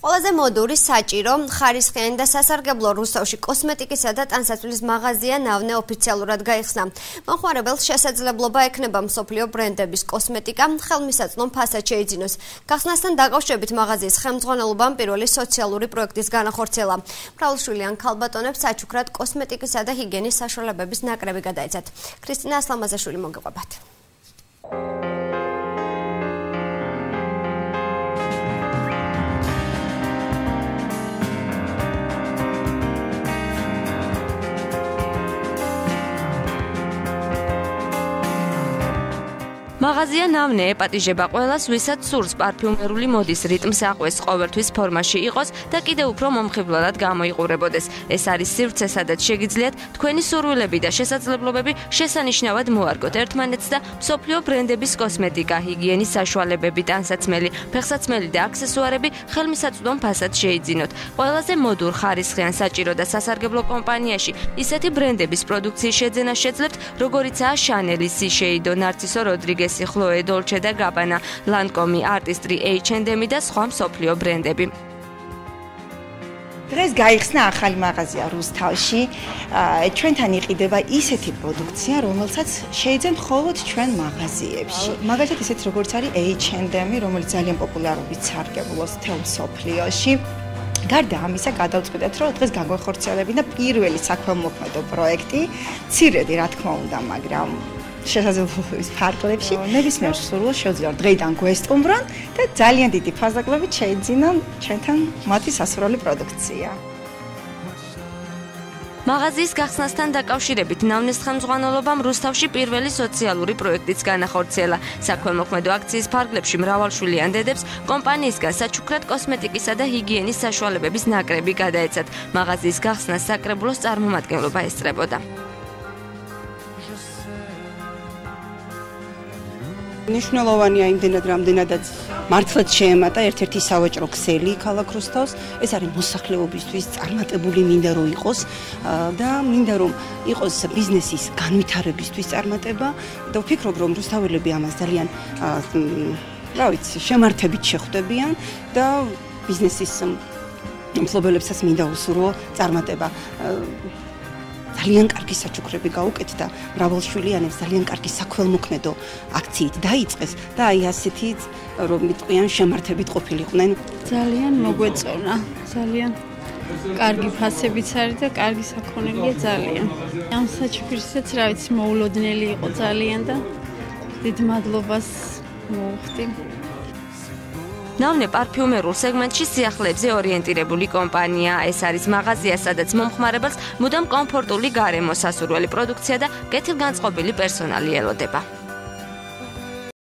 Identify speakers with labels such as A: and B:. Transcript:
A: ყველაზე მოდური, საჭირო, ხარისხიანი და სასარგებლო რუსთავში კოსმეტიკისა და ტანსაცმლის მაღაზია ნავნე ოფიციალურად გაიხსნა. მომხმარებელს შესაძლებლობა ექნება მსოფლიო ბრენდების კოსმეტიკა ხელმისაწვდომ ფასად შეიძინოს. გახსნასთან დაკავშირებით მაღაზიის ხელმძღვანელობამ პირველი სოციალური პროექტის განახორციელა. მრავალშვილიან ქალბატონებს საჩუქრად კოსმეტიკისა და ჰიგიენის საშუალებების ნაკრები გადაეცათ. ქრისტინა ასლამაზაშვილი მოგიყვებათ. მაღაზია ნავნე ეპატიჟება ყველას, ვისაც სურს პარფიუმერული მოდის რიტმს აყვეს, ყოველთვის ფორმაში იყოს და კიდევ უფრო მომხიბლად გამოიყურებოდეს. ეს არის სივრცე, სადაც შეგიძლიათ თქვენი სურვილები და შესაძლებლობები შესანიშნავად მოარგოთ ერთმანეთს და მსოფლიო ბრენდების კოსმეტიკა, ჰიგიენის საშუალებები, ტანსაცმელი, ფეხსაცმელი და აქსესუარები ხელმისაწვდომ ფასად შეიძინოთ. ყველაზე მოდურ, ხარისხიან, საჭირო და სასარგებლო კომპანიაში ისეთი ბრენდების პროდუქციის შეძენა შეძლებთ, როგორიცაა შანელი, სიშეიდო, ნარცისო როდრიგესი, ხლოე, დოლჩე და გაბანა, ლანკომი, არტისტრი, H&M და სხვა მსოფლიო ბრენდები.
B: დღეს გაიხსნა ახალი მაღაზია რუსთავში. ჩვენთან იყიდება ისეთი პროდუქცია, რომელსაც შეიძლება მხოლოდ ჩვენ მაღაზიებში. მაგალითად ისეთ როგორც არის H&M, რომელიც ძალიან პოპულარობით სარგებლობს მთელ მსოფლიოში. გარდა ამისა, გადავწყვიტეთ, რომ დღეს გაგვეხორციელებინა პირველი საქველმოქმედო პროექტი, მცირედი რა თქმა უნდა, მაგრამ შესაძლებლობების ფარგლებში ნებისმიერ სურვილს შეუძლია დღეიდან გვესტუმრონ და ძალიან დიდი ფასდაკლებით შეიძინონ ჩვენთან მათი სასურველი პროდუქცია.
A: მაღაზიის გახსნასთან დაკავშირებით ნავნეს ხელმძღვანელობამ რუსთავში პირველი სოციალური პროექტიც განახორციელა. საქველმოქმედო აქციის ფარგლებში მრავალშვილიან დედებს კომპანიისგან საჩუქრად კოსმეტიკისა და ჰიგიენის საშუალებების ნაკრები გადაეცათ. მაღაზიის გახსნას საკრებულოს წარმომადგენლობა ესწრებოდა.
C: ნიშნულოვანია იმდენად, რამდენადაც მართლაც შეემატა ერთ-ერთი სავაჭრო ქსელი ქალაქ რუსთავს. ეს არის მოსახლეობისთვის წარმატებული, მინდა რომ იყოს და მინდა რომ იყოს ბიზნესის განვითარებისთვის წარმატება და ვფიქრობ, რომ რუსთაველები ამას ძალიან შემართებით შეხვდებიან და ბიზნესის მფლობელებსაც მინდა უსურვო წარმატება. ძალიან კარგი საჩუქრები გაუკეთდა, მრავალშვილიანებს ძალიან კარგი საქველმოქმედო აქციით დაიწყეს და აი ასეთი რომ მიტყვიან შემართებით ყოფილიყვნენ.
D: ძალიან მოგვეწონა, ძალიან კარგი ფასებიც არის და კარგი საქონელია ძალიან. ამ საჩუქრისაც რა ვიცი მოულოდნელი იყო ძალიან და დიდ მადლობას მოვხდი.
A: ნავნე პარფიუმერულ სეგმენტში სიახლეებზე ორიენტირებული კომპანია. ეს არის მაღაზია, სადაც მომხმარებელს მუდამ კომფორტული გარემო, სასურველი პროდუქცია და კეთილგანწყობილი პერსონალი ელოდება.